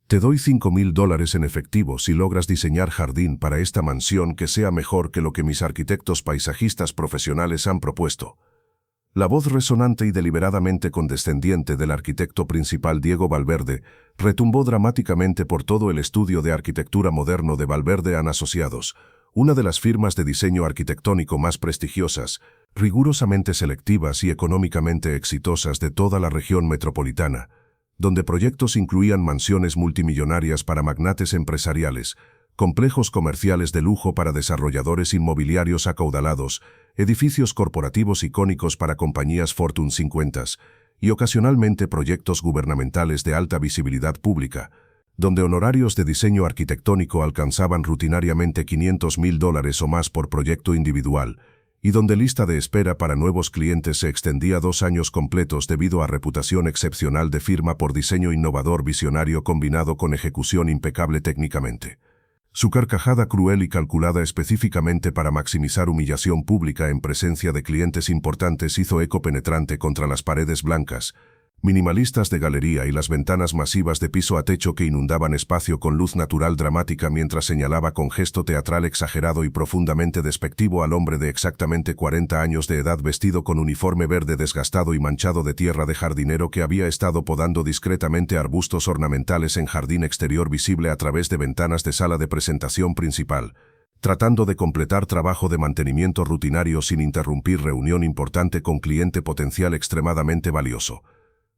Te doy $5.000 en efectivo si logras diseñar jardín para esta mansión que sea mejor que lo que mis arquitectos paisajistas profesionales han propuesto. La voz resonante y deliberadamente condescendiente del arquitecto principal Diego Valverde retumbó dramáticamente por todo el estudio de arquitectura moderno de Valverde & Asociados, una de las firmas de diseño arquitectónico más prestigiosas, rigurosamente selectivas y económicamente exitosas de toda la región metropolitana, donde proyectos incluían mansiones multimillonarias para magnates empresariales, complejos comerciales de lujo para desarrolladores inmobiliarios acaudalados, edificios corporativos icónicos para compañías Fortune 50 y ocasionalmente proyectos gubernamentales de alta visibilidad pública, donde honorarios de diseño arquitectónico alcanzaban rutinariamente $500.000 o más por proyecto individual, y donde lista de espera para nuevos clientes se extendía 2 años completos debido a reputación excepcional de firma por diseño innovador visionario combinado con ejecución impecable técnicamente. Su carcajada cruel y calculada específicamente para maximizar humillación pública en presencia de clientes importantes hizo eco penetrante contra las paredes blancas, minimalistas de galería y las ventanas masivas de piso a techo que inundaban espacio con luz natural dramática mientras señalaba con gesto teatral exagerado y profundamente despectivo al hombre de exactamente 40 años de edad vestido con uniforme verde desgastado y manchado de tierra de jardinero que había estado podando discretamente arbustos ornamentales en jardín exterior visible a través de ventanas de sala de presentación principal, tratando de completar trabajo de mantenimiento rutinario sin interrumpir reunión importante con cliente potencial extremadamente valioso.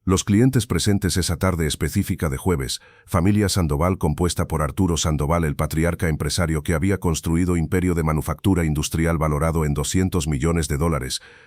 Los clientes presentes esa tarde específica de jueves, familia Sandoval compuesta por Arturo Sandoval, el patriarca empresario que había construido imperio de manufactura industrial valorado en $200 millones,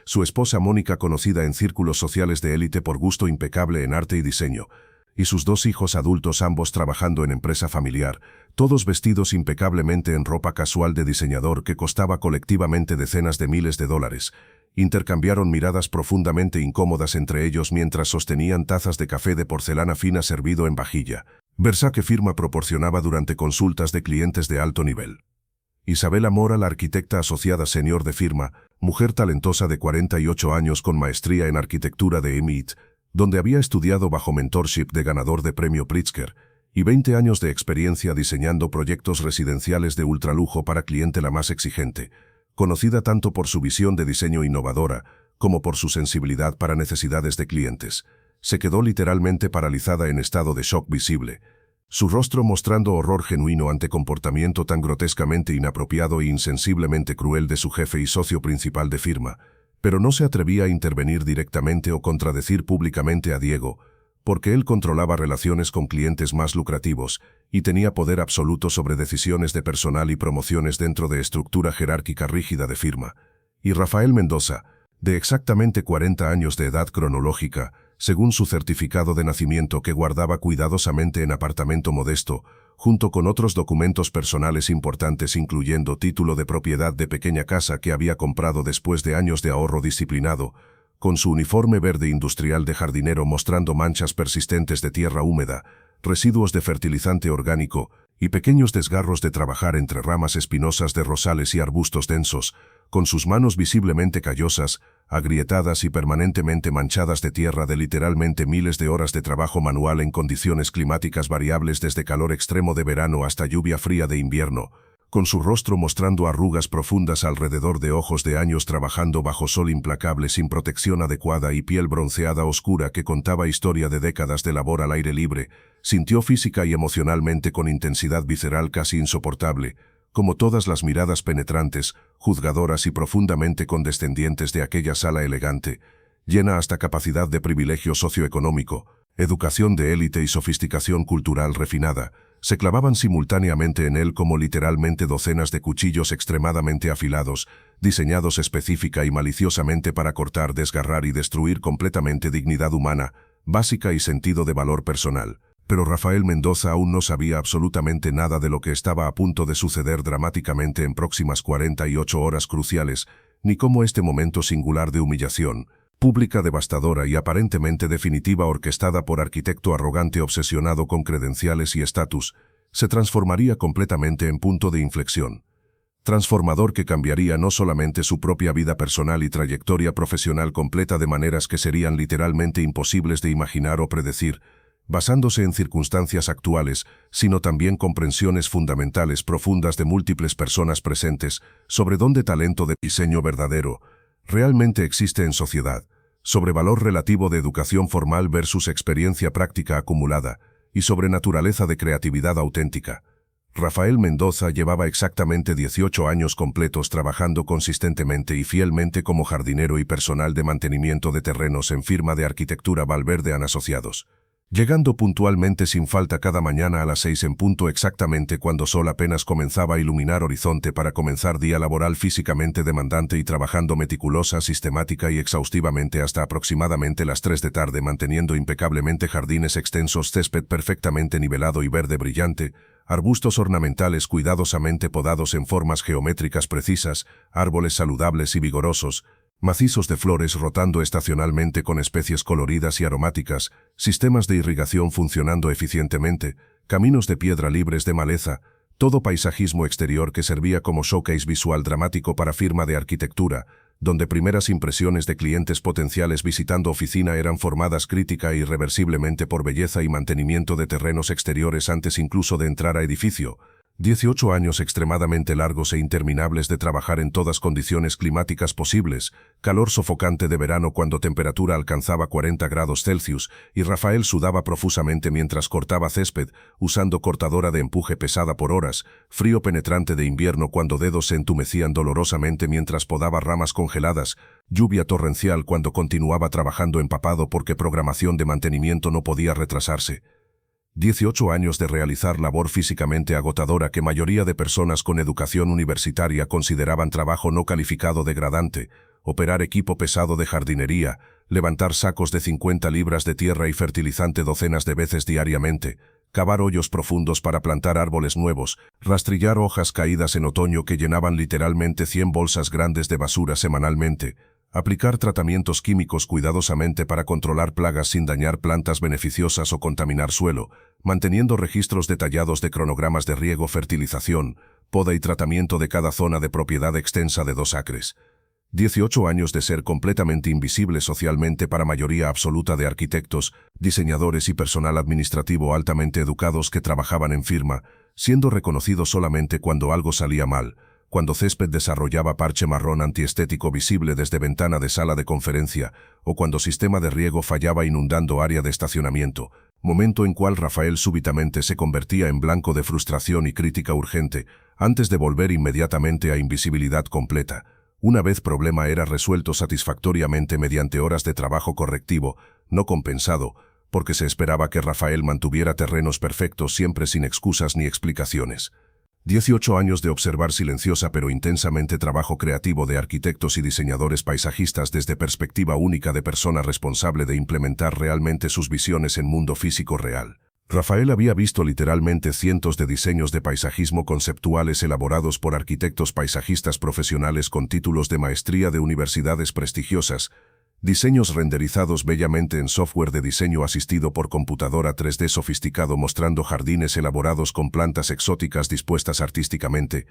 su esposa Mónica conocida en círculos sociales de élite por gusto impecable en arte y diseño, y sus 2 hijos adultos ambos trabajando en empresa familiar, todos vestidos impecablemente en ropa casual de diseñador que costaba colectivamente decenas de miles de dólares. Intercambiaron miradas profundamente incómodas entre ellos mientras sostenían tazas de café de porcelana fina servido en vajilla, versa que firma proporcionaba durante consultas de clientes de alto nivel. Isabela Mora, la arquitecta asociada senior de firma, mujer talentosa de 48 años con maestría en arquitectura de MIT, donde había estudiado bajo mentorship de ganador de premio Pritzker, y 20 años de experiencia diseñando proyectos residenciales de ultralujo para clientela más exigente, conocida tanto por su visión de diseño innovadora como por su sensibilidad para necesidades de clientes, se quedó literalmente paralizada en estado de shock visible, su rostro mostrando horror genuino ante comportamiento tan grotescamente inapropiado e insensiblemente cruel de su jefe y socio principal de firma, pero no se atrevía a intervenir directamente o contradecir públicamente a Diego, porque él controlaba relaciones con clientes más lucrativos y tenía poder absoluto sobre decisiones de personal y promociones dentro de estructura jerárquica rígida de firma. Y Rafael Mendoza, de exactamente 40 años de edad cronológica, según su certificado de nacimiento que guardaba cuidadosamente en apartamento modesto, junto con otros documentos personales importantes incluyendo título de propiedad de pequeña casa que había comprado después de años de ahorro disciplinado, con su uniforme verde industrial de jardinero mostrando manchas persistentes de tierra húmeda, residuos de fertilizante orgánico y pequeños desgarros de trabajar entre ramas espinosas de rosales y arbustos densos, con sus manos visiblemente callosas, agrietadas y permanentemente manchadas de tierra de literalmente miles de horas de trabajo manual en condiciones climáticas variables desde calor extremo de verano hasta lluvia fría de invierno, con su rostro mostrando arrugas profundas alrededor de ojos de años trabajando bajo sol implacable sin protección adecuada y piel bronceada oscura que contaba historia de décadas de labor al aire libre, sintió física y emocionalmente con intensidad visceral casi insoportable, como todas las miradas penetrantes, juzgadoras y profundamente condescendientes de aquella sala elegante, llena hasta capacidad de privilegio socioeconómico, educación de élite y sofisticación cultural refinada, se clavaban simultáneamente en él como literalmente docenas de cuchillos extremadamente afilados, diseñados específica y maliciosamente para cortar, desgarrar y destruir completamente dignidad humana, básica y sentido de valor personal. Pero Rafael Mendoza aún no sabía absolutamente nada de lo que estaba a punto de suceder dramáticamente en próximas 48 horas cruciales, ni cómo este momento singular de humillación, pública devastadora y aparentemente definitiva orquestada por arquitecto arrogante obsesionado con credenciales y estatus, se transformaría completamente en punto de inflexión. Transformador que cambiaría no solamente su propia vida personal y trayectoria profesional completa de maneras que serían literalmente imposibles de imaginar o predecir, basándose en circunstancias actuales, sino también comprensiones fundamentales profundas de múltiples personas presentes sobre dónde talento de diseño verdadero realmente existe en sociedad, sobre valor relativo de educación formal versus experiencia práctica acumulada, y sobre naturaleza de creatividad auténtica. Rafael Mendoza llevaba exactamente 18 años completos trabajando consistentemente y fielmente como jardinero y personal de mantenimiento de terrenos en firma de arquitectura Valverde & Asociados, llegando puntualmente sin falta cada mañana a las 6 en punto exactamente cuando sol apenas comenzaba a iluminar horizonte para comenzar día laboral físicamente demandante y trabajando meticulosa, sistemática y exhaustivamente hasta aproximadamente las 3 de tarde manteniendo impecablemente jardines extensos, césped perfectamente nivelado y verde brillante, arbustos ornamentales cuidadosamente podados en formas geométricas precisas, árboles saludables y vigorosos, macizos de flores rotando estacionalmente con especies coloridas y aromáticas, sistemas de irrigación funcionando eficientemente, caminos de piedra libres de maleza, todo paisajismo exterior que servía como showcase visual dramático para firma de arquitectura, donde primeras impresiones de clientes potenciales visitando oficina eran formadas crítica e irreversiblemente por belleza y mantenimiento de terrenos exteriores antes incluso de entrar a edificio. 18 años extremadamente largos e interminables de trabajar en todas condiciones climáticas posibles, calor sofocante de verano cuando temperatura alcanzaba 40 grados Celsius y Rafael sudaba profusamente mientras cortaba césped, usando cortadora de empuje pesada por horas, frío penetrante de invierno cuando dedos se entumecían dolorosamente mientras podaba ramas congeladas, lluvia torrencial cuando continuaba trabajando empapado porque programación de mantenimiento no podía retrasarse. 18 años de realizar labor físicamente agotadora que mayoría de personas con educación universitaria consideraban trabajo no calificado degradante, operar equipo pesado de jardinería, levantar sacos de 50 libras de tierra y fertilizante docenas de veces diariamente, cavar hoyos profundos para plantar árboles nuevos, rastrillar hojas caídas en otoño que llenaban literalmente 100 bolsas grandes de basura semanalmente, aplicar tratamientos químicos cuidadosamente para controlar plagas sin dañar plantas beneficiosas o contaminar suelo, manteniendo registros detallados de cronogramas de riego, fertilización, poda y tratamiento de cada zona de propiedad extensa de 2 acres. 18 años de ser completamente invisible socialmente para mayoría absoluta de arquitectos, diseñadores y personal administrativo altamente educados que trabajaban en firma, siendo reconocido solamente cuando algo salía mal, cuando césped desarrollaba parche marrón antiestético visible desde ventana de sala de conferencia, o cuando sistema de riego fallaba inundando área de estacionamiento, momento en cual Rafael súbitamente se convertía en blanco de frustración y crítica urgente, antes de volver inmediatamente a invisibilidad completa. Una vez problema era resuelto satisfactoriamente mediante horas de trabajo correctivo, no compensado, porque se esperaba que Rafael mantuviera terrenos perfectos siempre sin excusas ni explicaciones. 18 años de observar silenciosa pero intensamente trabajo creativo de arquitectos y diseñadores paisajistas desde perspectiva única de persona responsable de implementar realmente sus visiones en mundo físico real. Rafael había visto literalmente cientos de diseños de paisajismo conceptuales elaborados por arquitectos paisajistas profesionales con títulos de maestría de universidades prestigiosas, diseños renderizados bellamente en software de diseño asistido por computadora 3D sofisticado mostrando jardines elaborados con plantas exóticas dispuestas artísticamente,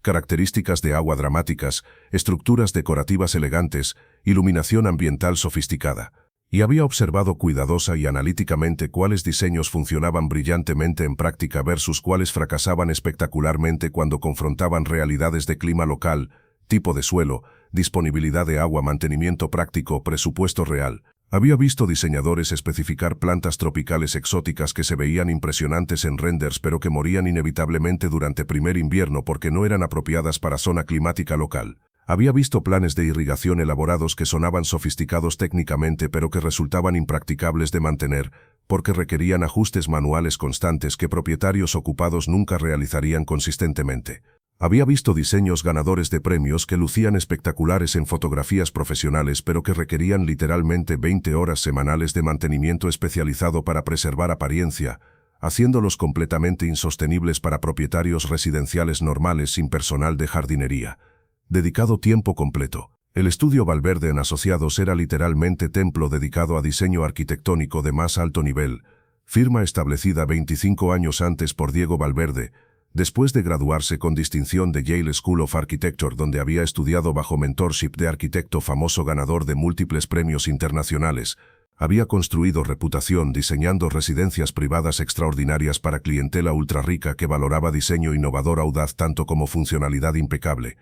características de agua dramáticas, estructuras decorativas elegantes, iluminación ambiental sofisticada. Y había observado cuidadosa y analíticamente cuáles diseños funcionaban brillantemente en práctica versus cuáles fracasaban espectacularmente cuando confrontaban realidades de clima local, tipo de suelo, disponibilidad de agua, mantenimiento práctico, presupuesto real. Había visto diseñadores especificar plantas tropicales exóticas que se veían impresionantes en renders pero que morían inevitablemente durante primer invierno porque no eran apropiadas para zona climática local. Había visto planes de irrigación elaborados que sonaban sofisticados técnicamente pero que resultaban impracticables de mantener, porque requerían ajustes manuales constantes que propietarios ocupados nunca realizarían consistentemente. Había visto diseños ganadores de premios que lucían espectaculares en fotografías profesionales pero que requerían literalmente 20 horas semanales de mantenimiento especializado para preservar apariencia, haciéndolos completamente insostenibles para propietarios residenciales normales sin personal de jardinería. Dedicado tiempo completo. El estudio Valverde & Asociados era literalmente templo dedicado a diseño arquitectónico de más alto nivel, firma establecida 25 años antes por Diego Valverde, después de graduarse con distinción de Yale School of Architecture donde había estudiado bajo mentorship de arquitecto famoso ganador de múltiples premios internacionales. Había construido reputación diseñando residencias privadas extraordinarias para clientela ultrarrica que valoraba diseño innovador audaz tanto como funcionalidad impecable.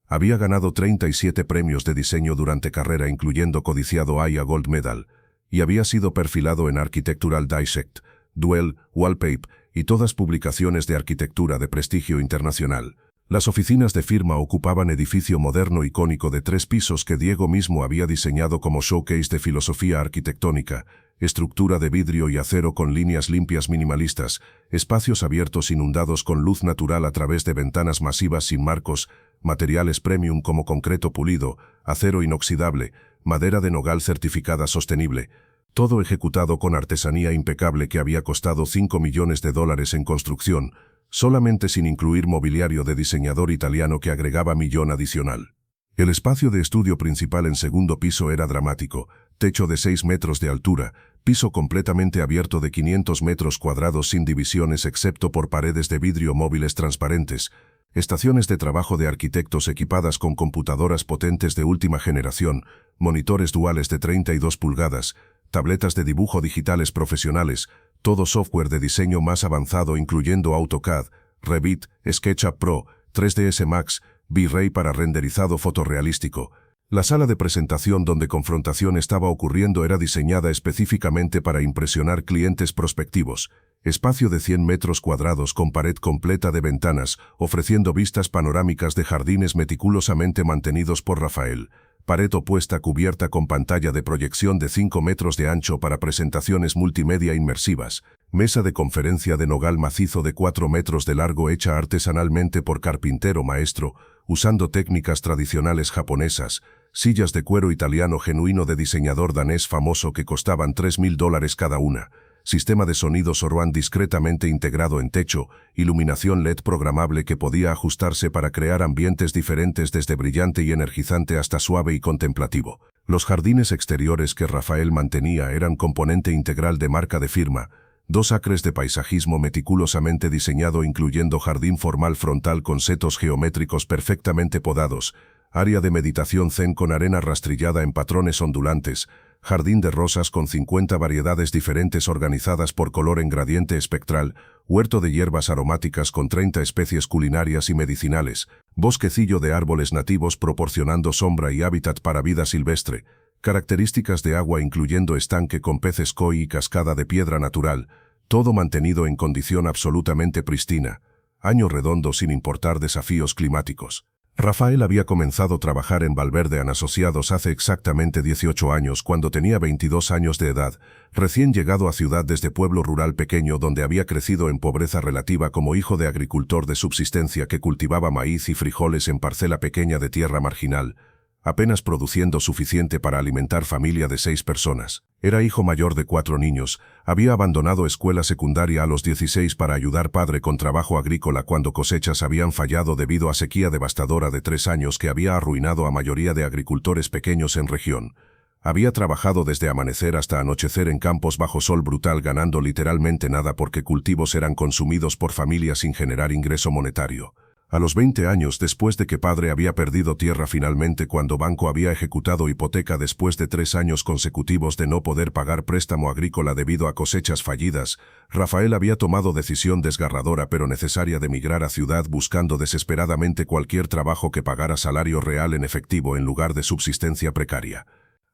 Había ganado 37 premios de diseño durante carrera, incluyendo codiciado AIA Gold Medal, y había sido perfilado en Architectural Dissect, Duel, Wallpaper y todas publicaciones de arquitectura de prestigio internacional. Las oficinas de firma ocupaban edificio moderno icónico de 3 pisos que Diego mismo había diseñado como showcase de filosofía arquitectónica, estructura de vidrio y acero con líneas limpias minimalistas, espacios abiertos inundados con luz natural a través de ventanas masivas sin marcos, materiales premium como concreto pulido, acero inoxidable, madera de nogal certificada sostenible, todo ejecutado con artesanía impecable que había costado $5 millones en construcción, solamente sin incluir mobiliario de diseñador italiano que agregaba millón adicional. El espacio de estudio principal en segundo piso era dramático, techo de 6 metros de altura, piso completamente abierto de 500 metros cuadrados sin divisiones excepto por paredes de vidrio móviles transparentes, estaciones de trabajo de arquitectos equipadas con computadoras potentes de última generación, monitores duales de 32 pulgadas, tabletas de dibujo digitales profesionales, todo software de diseño más avanzado incluyendo AutoCAD, Revit, SketchUp Pro, 3ds Max, V-Ray para renderizado fotorrealístico. La sala de presentación donde confrontación estaba ocurriendo era diseñada específicamente para impresionar clientes prospectivos. Espacio de 100 metros cuadrados con pared completa de ventanas, ofreciendo vistas panorámicas de jardines meticulosamente mantenidos por Rafael. Pared opuesta cubierta con pantalla de proyección de 5 metros de ancho para presentaciones multimedia inmersivas. Mesa de conferencia de nogal macizo de 4 metros de largo hecha artesanalmente por carpintero maestro, usando técnicas tradicionales japonesas. Sillas de cuero italiano genuino de diseñador danés famoso que costaban $3.000 cada una. Sistema de sonido Surround discretamente integrado en techo, iluminación LED programable que podía ajustarse para crear ambientes diferentes desde brillante y energizante hasta suave y contemplativo. Los jardines exteriores que Rafael mantenía eran componente integral de marca de firma. 2 acres de paisajismo meticulosamente diseñado incluyendo jardín formal frontal con setos geométricos perfectamente podados, área de meditación zen con arena rastrillada en patrones ondulantes, jardín de rosas con 50 variedades diferentes organizadas por color en gradiente espectral, huerto de hierbas aromáticas con 30 especies culinarias y medicinales, bosquecillo de árboles nativos proporcionando sombra y hábitat para vida silvestre, características de agua incluyendo estanque con peces koi y cascada de piedra natural, todo mantenido en condición absolutamente pristina, año redondo sin importar desafíos climáticos. Rafael había comenzado a trabajar en Valverde & Asociados hace exactamente 18 años cuando tenía 22 años de edad, recién llegado a ciudad desde pueblo rural pequeño donde había crecido en pobreza relativa como hijo de agricultor de subsistencia que cultivaba maíz y frijoles en parcela pequeña de tierra marginal, apenas produciendo suficiente para alimentar familia de 6 personas. Era hijo mayor de 4 niños, había abandonado escuela secundaria a los 16 para ayudar padre con trabajo agrícola cuando cosechas habían fallado debido a sequía devastadora de 3 años que había arruinado a mayoría de agricultores pequeños en región. Había trabajado desde amanecer hasta anochecer en campos bajo sol brutal ganando literalmente nada porque cultivos eran consumidos por familias sin generar ingreso monetario. A los 20 años después de que padre había perdido tierra finalmente cuando banco había ejecutado hipoteca después de 3 años consecutivos de no poder pagar préstamo agrícola debido a cosechas fallidas, Rafael había tomado decisión desgarradora pero necesaria de emigrar a ciudad buscando desesperadamente cualquier trabajo que pagara salario real en efectivo en lugar de subsistencia precaria.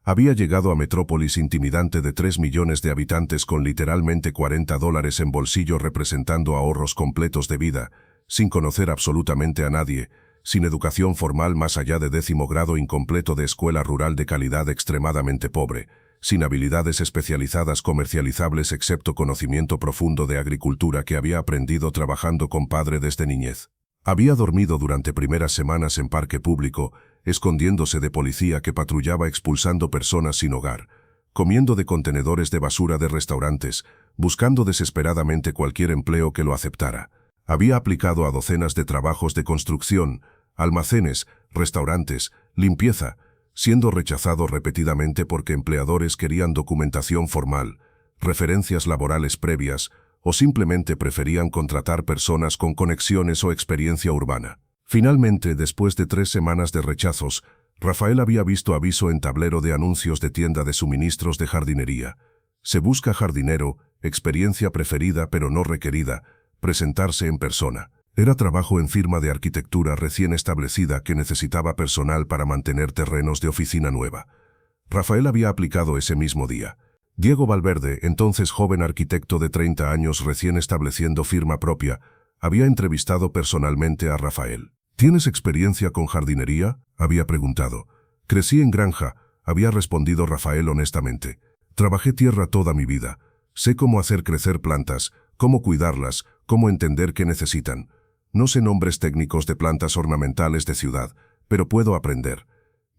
Había llegado a metrópolis intimidante de 3 millones de habitantes con literalmente $40 en bolsillo representando ahorros completos de vida, sin conocer absolutamente a nadie, sin educación formal más allá de 10º grado incompleto de escuela rural de calidad extremadamente pobre, sin habilidades especializadas comercializables excepto conocimiento profundo de agricultura que había aprendido trabajando con padre desde niñez. Había dormido durante primeras semanas en parque público, escondiéndose de policía que patrullaba expulsando personas sin hogar, comiendo de contenedores de basura de restaurantes, buscando desesperadamente cualquier empleo que lo aceptara. Había aplicado a docenas de trabajos de construcción, almacenes, restaurantes, limpieza, siendo rechazado repetidamente porque empleadores querían documentación formal, referencias laborales previas o simplemente preferían contratar personas con conexiones o experiencia urbana. Finalmente, después de 3 semanas de rechazos, Rafael había visto aviso en tablero de anuncios de tienda de suministros de jardinería. Se busca jardinero, experiencia preferida pero no requerida, presentarse en persona. Era trabajo en firma de arquitectura recién establecida que necesitaba personal para mantener terrenos de oficina nueva. Rafael había aplicado ese mismo día. Diego Valverde, entonces joven arquitecto de 30 años recién estableciendo firma propia, había entrevistado personalmente a Rafael. ¿Tienes experiencia con jardinería?, había preguntado. Crecí en granja, había respondido Rafael honestamente. Trabajé tierra toda mi vida. Sé cómo hacer crecer plantas, cómo cuidarlas, cómo entender qué necesitan. No sé nombres técnicos de plantas ornamentales de ciudad, pero puedo aprender.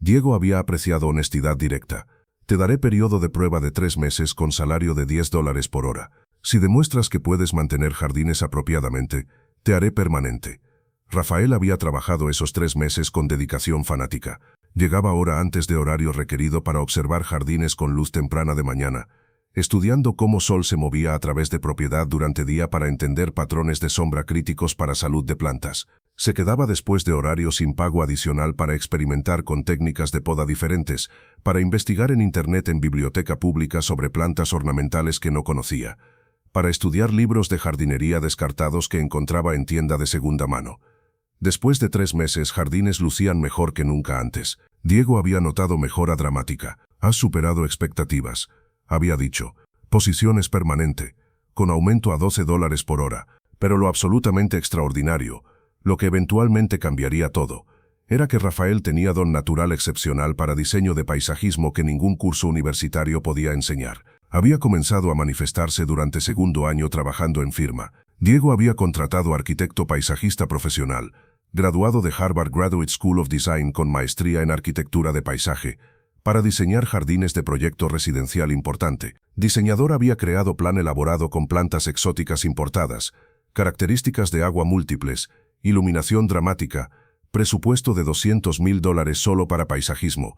Diego había apreciado honestidad directa. Te daré periodo de prueba de 3 meses con salario de $10 por hora. Si demuestras que puedes mantener jardines apropiadamente, te haré permanente. Rafael había trabajado esos 3 meses con dedicación fanática. Llegaba hora antes de horario requerido para observar jardines con luz temprana de mañana, estudiando cómo sol se movía a través de propiedad durante día para entender patrones de sombra críticos para salud de plantas. Se quedaba después de horario sin pago adicional para experimentar con técnicas de poda diferentes, para investigar en Internet en biblioteca pública sobre plantas ornamentales que no conocía, para estudiar libros de jardinería descartados que encontraba en tienda de segunda mano. Después de 3 meses, jardines lucían mejor que nunca antes. Diego había notado mejora dramática. Has superado expectativas, había dicho. Posición es permanente, con aumento a $12 por hora, pero lo absolutamente extraordinario, lo que eventualmente cambiaría todo, era que Rafael tenía don natural excepcional para diseño de paisajismo que ningún curso universitario podía enseñar. Había comenzado a manifestarse durante segundo año trabajando en firma. Diego había contratado arquitecto paisajista profesional, graduado de Harvard Graduate School of Design con maestría en arquitectura de paisaje, para diseñar jardines de proyecto residencial importante. Diseñador había creado plan elaborado con plantas exóticas importadas, características de agua múltiples, iluminación dramática, presupuesto de $200,000 solo para paisajismo.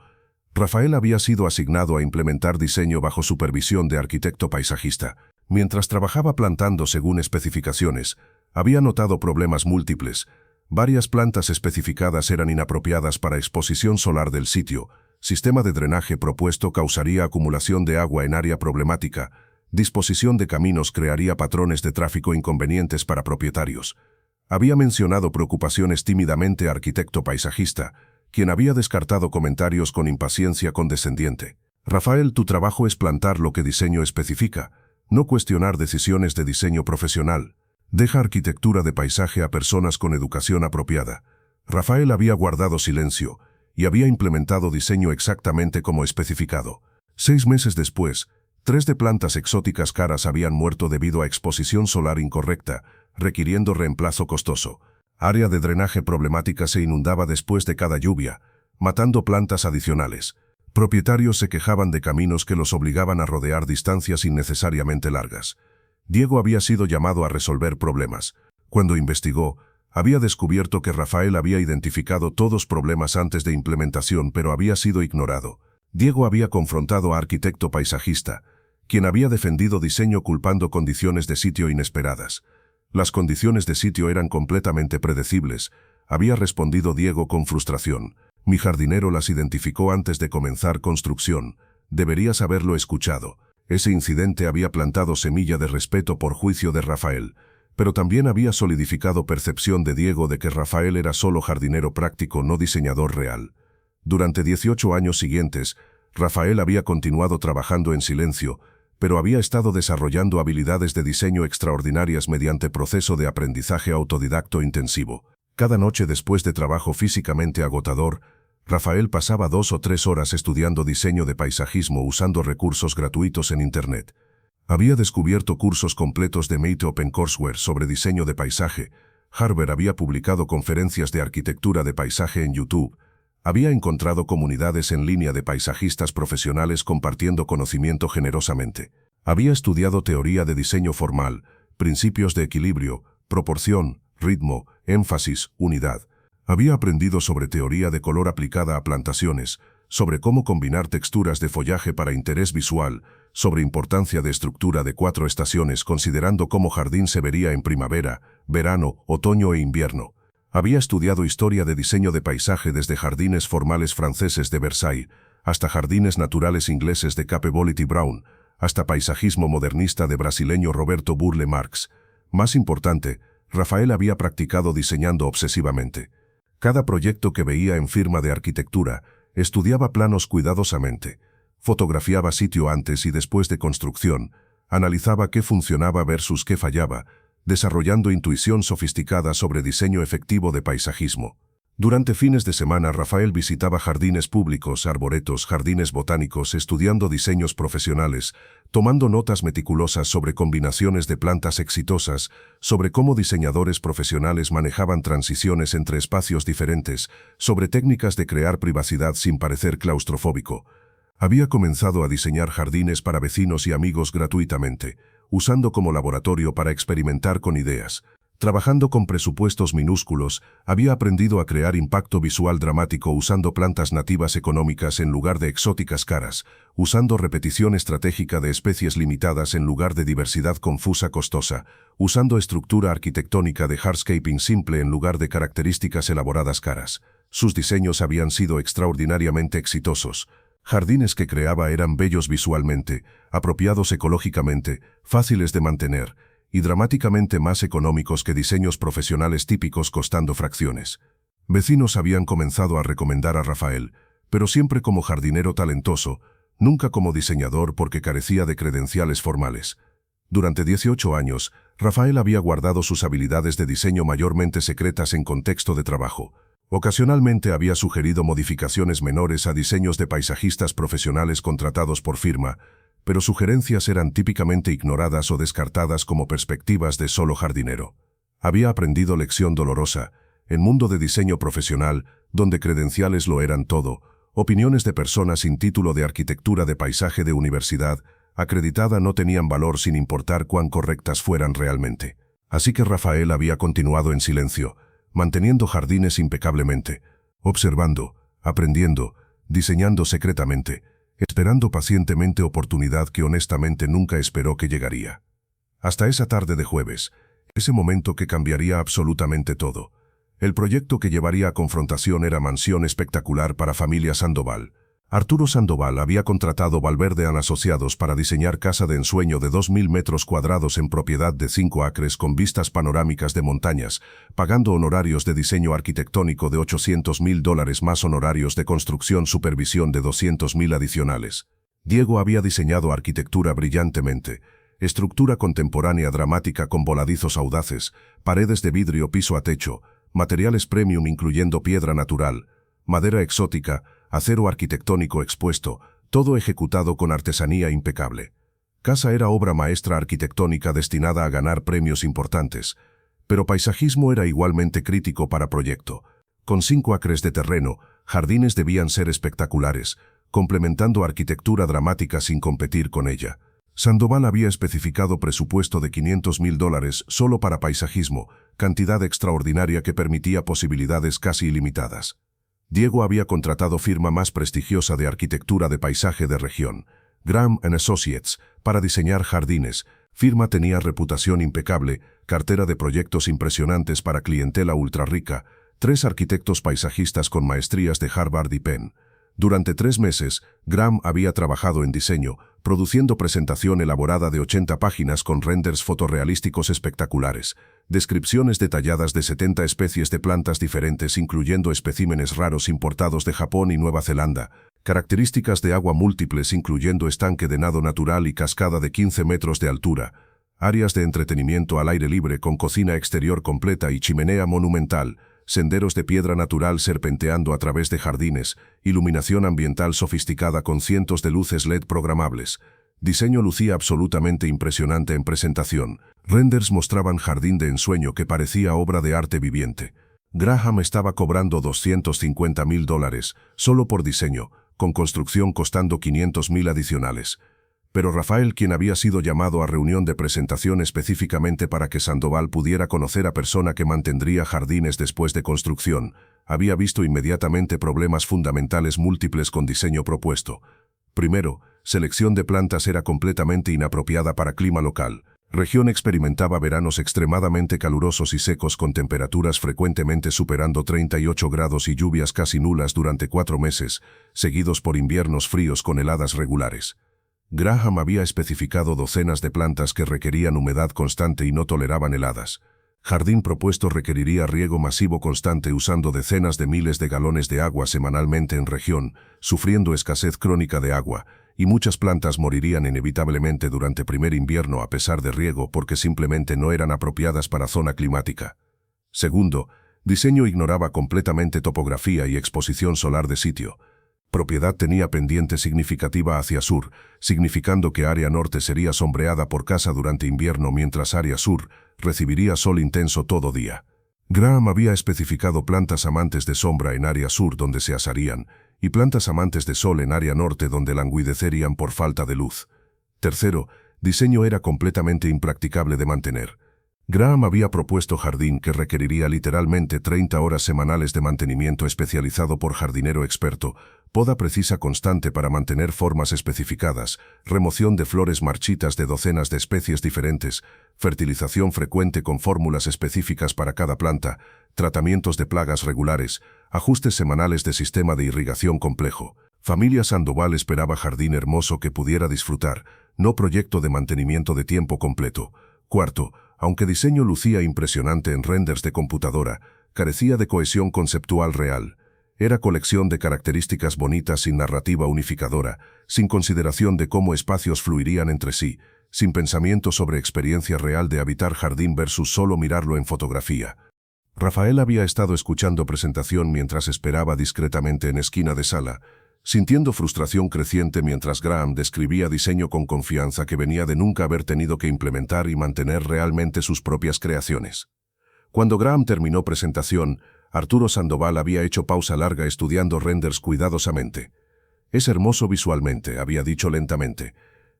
Rafael había sido asignado a implementar diseño bajo supervisión de arquitecto paisajista. Mientras trabajaba plantando según especificaciones, había notado problemas múltiples. Varias plantas especificadas eran inapropiadas para exposición solar del sitio. Sistema de drenaje propuesto causaría acumulación de agua en área problemática. Disposición de caminos crearía patrones de tráfico inconvenientes para propietarios. Había mencionado preocupaciones tímidamente a arquitecto paisajista, quien había descartado comentarios con impaciencia condescendiente. Rafael, tu trabajo es plantar lo que diseño especifica, no cuestionar decisiones de diseño profesional. Deja arquitectura de paisaje a personas con educación apropiada. Rafael había guardado silencio y había implementado diseño exactamente como especificado. 6 meses después, 3 de plantas exóticas caras habían muerto debido a exposición solar incorrecta, requiriendo reemplazo costoso. Área de drenaje problemática se inundaba después de cada lluvia, matando plantas adicionales. Propietarios se quejaban de caminos que los obligaban a rodear distancias innecesariamente largas. Diego había sido llamado a resolver problemas. Cuando investigó, había descubierto que Rafael había identificado todos problemas antes de implementación, pero había sido ignorado. Diego había confrontado a arquitecto paisajista, quien había defendido diseño culpando condiciones de sitio inesperadas. Las condiciones de sitio eran completamente predecibles, había respondido Diego con frustración. Mi jardinero las identificó antes de comenzar construcción. Deberías haberlo escuchado. Ese incidente había plantado semilla de respeto por juicio de Rafael, pero también había solidificado percepción de Diego de que Rafael era solo jardinero práctico, no diseñador real. Durante 18 años siguientes, Rafael había continuado trabajando en silencio, pero había estado desarrollando habilidades de diseño extraordinarias mediante proceso de aprendizaje autodidacto intensivo. Cada noche después de trabajo físicamente agotador, Rafael pasaba 2 o 3 horas estudiando diseño de paisajismo usando recursos gratuitos en Internet. Había descubierto cursos completos de Mate OpenCourseWare sobre diseño de paisaje. Harvard había publicado conferencias de arquitectura de paisaje en YouTube. Había encontrado comunidades en línea de paisajistas profesionales compartiendo conocimiento generosamente. Había estudiado teoría de diseño formal, principios de equilibrio, proporción, ritmo, énfasis, unidad. Había aprendido sobre teoría de color aplicada a plantaciones, sobre cómo combinar texturas de follaje para interés visual, sobre importancia de estructura de 4 estaciones considerando cómo jardín se vería en primavera, verano, otoño e invierno. Había estudiado historia de diseño de paisaje desde jardines formales franceses de Versailles, hasta jardines naturales ingleses de Cape Bollet y Brown, hasta paisajismo modernista de brasileño Roberto Burle Marx. Más importante, Rafael había practicado diseñando obsesivamente. Cada proyecto que veía en firma de arquitectura, estudiaba planos cuidadosamente, fotografiaba sitio antes y después de construcción, analizaba qué funcionaba versus qué fallaba, desarrollando intuición sofisticada sobre diseño efectivo de paisajismo. Durante fines de semana, Rafael visitaba jardines públicos, arboretos, jardines botánicos, estudiando diseños profesionales, tomando notas meticulosas sobre combinaciones de plantas exitosas, sobre cómo diseñadores profesionales manejaban transiciones entre espacios diferentes, sobre técnicas de crear privacidad sin parecer claustrofóbico. Había comenzado a diseñar jardines para vecinos y amigos gratuitamente, usando como laboratorio para experimentar con ideas. Trabajando con presupuestos minúsculos, había aprendido a crear impacto visual dramático usando plantas nativas económicas en lugar de exóticas caras, usando repetición estratégica de especies limitadas en lugar de diversidad confusa costosa, usando estructura arquitectónica de hardscaping simple en lugar de características elaboradas caras. Sus diseños habían sido extraordinariamente exitosos. Jardines que creaba eran bellos visualmente, apropiados ecológicamente, fáciles de mantener, y dramáticamente más económicos que diseños profesionales típicos costando fracciones. Vecinos habían comenzado a recomendar a Rafael, pero siempre como jardinero talentoso, nunca como diseñador porque carecía de credenciales formales. Durante 18 años, Rafael había guardado sus habilidades de diseño mayormente secretas en contexto de trabajo. Ocasionalmente había sugerido modificaciones menores a diseños de paisajistas profesionales contratados por firma, pero sugerencias eran típicamente ignoradas o descartadas como perspectivas de solo jardinero. Había aprendido lección dolorosa, en mundo de diseño profesional, donde credenciales lo eran todo, opiniones de personas sin título de arquitectura de paisaje de universidad, acreditada no tenían valor sin importar cuán correctas fueran realmente. Así que Rafael había continuado en silencio, manteniendo jardines impecablemente, observando, aprendiendo, diseñando secretamente, esperando pacientemente oportunidad que honestamente nunca esperó que llegaría. Hasta esa tarde de jueves, ese momento que cambiaría absolutamente todo. El proyecto que llevaría a confrontación era Mansión Espectacular para familia Sandoval. Arturo Sandoval había contratado Valverde & Asociados para diseñar casa de ensueño de 2.000 metros cuadrados en propiedad de 5 acres con vistas panorámicas de montañas, pagando honorarios de diseño arquitectónico de $800.000 más honorarios de construcción supervisión de $200.000 adicionales. Diego había diseñado arquitectura brillantemente, estructura contemporánea dramática con voladizos audaces, paredes de vidrio piso a techo, materiales premium incluyendo piedra natural, madera exótica, acero arquitectónico expuesto, todo ejecutado con artesanía impecable. Casa era obra maestra arquitectónica destinada a ganar premios importantes, pero paisajismo era igualmente crítico para proyecto. Con 5 acres de terreno, jardines debían ser espectaculares, complementando arquitectura dramática sin competir con ella. Sandoval había especificado presupuesto de $500.000 solo para paisajismo, cantidad extraordinaria que permitía posibilidades casi ilimitadas. Diego había contratado firma más prestigiosa de arquitectura de paisaje de región, Graham & Associates, para diseñar jardines. Firma tenía reputación impecable, cartera de proyectos impresionantes para clientela ultra rica, 3 arquitectos paisajistas con maestrías de Harvard y Penn. Durante 3 meses, Graham había trabajado en diseño, produciendo presentación elaborada de 80 páginas con renders fotorrealísticos espectaculares, descripciones detalladas de 70 especies de plantas diferentes incluyendo especímenes raros importados de Japón y Nueva Zelanda, características de agua múltiples incluyendo estanque de nado natural y cascada de 15 metros de altura, áreas de entretenimiento al aire libre con cocina exterior completa y chimenea monumental, senderos de piedra natural serpenteando a través de jardines, iluminación ambiental sofisticada con cientos de luces LED programables. Diseño lucía absolutamente impresionante en presentación. Renders mostraban jardín de ensueño que parecía obra de arte viviente. Graham estaba cobrando $250.000 solo por diseño, con construcción costando $500.000 adicionales. Pero Rafael, quien había sido llamado a reunión de presentación específicamente para que Sandoval pudiera conocer a persona que mantendría jardines después de construcción, había visto inmediatamente problemas fundamentales múltiples con diseño propuesto. Primero, selección de plantas era completamente inapropiada para clima local. Región experimentaba veranos extremadamente calurosos y secos con temperaturas frecuentemente superando 38 grados y lluvias casi nulas durante 4 meses, seguidos por inviernos fríos con heladas regulares. Graham había especificado docenas de plantas que requerían humedad constante y no toleraban heladas. Jardín propuesto requeriría riego masivo constante usando decenas de miles de galones de agua semanalmente en región, sufriendo escasez crónica de agua, y muchas plantas morirían inevitablemente durante primer invierno a pesar de riego porque simplemente no eran apropiadas para zona climática. Segundo, diseño ignoraba completamente topografía y exposición solar de sitio. Propiedad tenía pendiente significativa hacia sur, significando que área norte sería sombreada por casa durante invierno mientras área sur recibiría sol intenso todo día. Graham había especificado plantas amantes de sombra en área sur donde se asarían, y plantas amantes de sol en área norte donde languidecerían por falta de luz. Tercero, diseño era completamente impracticable de mantener. Graham había propuesto jardín que requeriría literalmente 30 horas semanales de mantenimiento especializado por jardinero experto, poda precisa constante para mantener formas especificadas, remoción de flores marchitas de docenas de especies diferentes, fertilización frecuente con fórmulas específicas para cada planta, tratamientos de plagas regulares, ajustes semanales de sistema de irrigación complejo. Familia Sandoval esperaba jardín hermoso que pudiera disfrutar, no proyecto de mantenimiento de tiempo completo. Cuarto, aunque diseño lucía impresionante en renders de computadora, carecía de cohesión conceptual real. Era colección de características bonitas sin narrativa unificadora, sin consideración de cómo espacios fluirían entre sí, sin pensamiento sobre experiencia real de habitar jardín versus solo mirarlo en fotografía. Rafael había estado escuchando presentación mientras esperaba discretamente en esquina de sala, sintiendo frustración creciente mientras Graham describía diseño con confianza que venía de nunca haber tenido que implementar y mantener realmente sus propias creaciones. Cuando Graham terminó presentación, Arturo Sandoval había hecho pausa larga estudiando renders cuidadosamente. «Es hermoso visualmente», había dicho lentamente,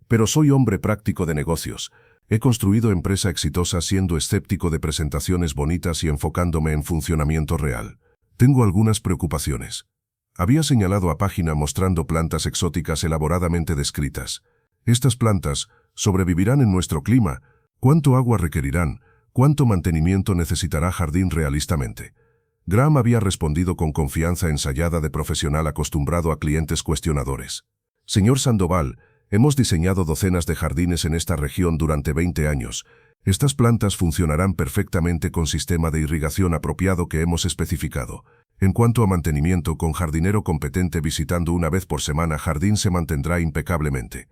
«pero soy hombre práctico de negocios. He construido empresa exitosa siendo escéptico de presentaciones bonitas y enfocándome en funcionamiento real. Tengo algunas preocupaciones». Había señalado a página mostrando plantas exóticas elaboradamente descritas. «Estas plantas sobrevivirán en nuestro clima. ¿Cuánto agua requerirán? ¿Cuánto mantenimiento necesitará jardín realistamente?». Graham había respondido con confianza ensayada de profesional acostumbrado a clientes cuestionadores. «Señor Sandoval, hemos diseñado docenas de jardines en esta región durante 20 años. Estas plantas funcionarán perfectamente con sistema de irrigación apropiado que hemos especificado. En cuanto a mantenimiento, con jardinero competente visitando una vez por semana, jardín se mantendrá impecablemente».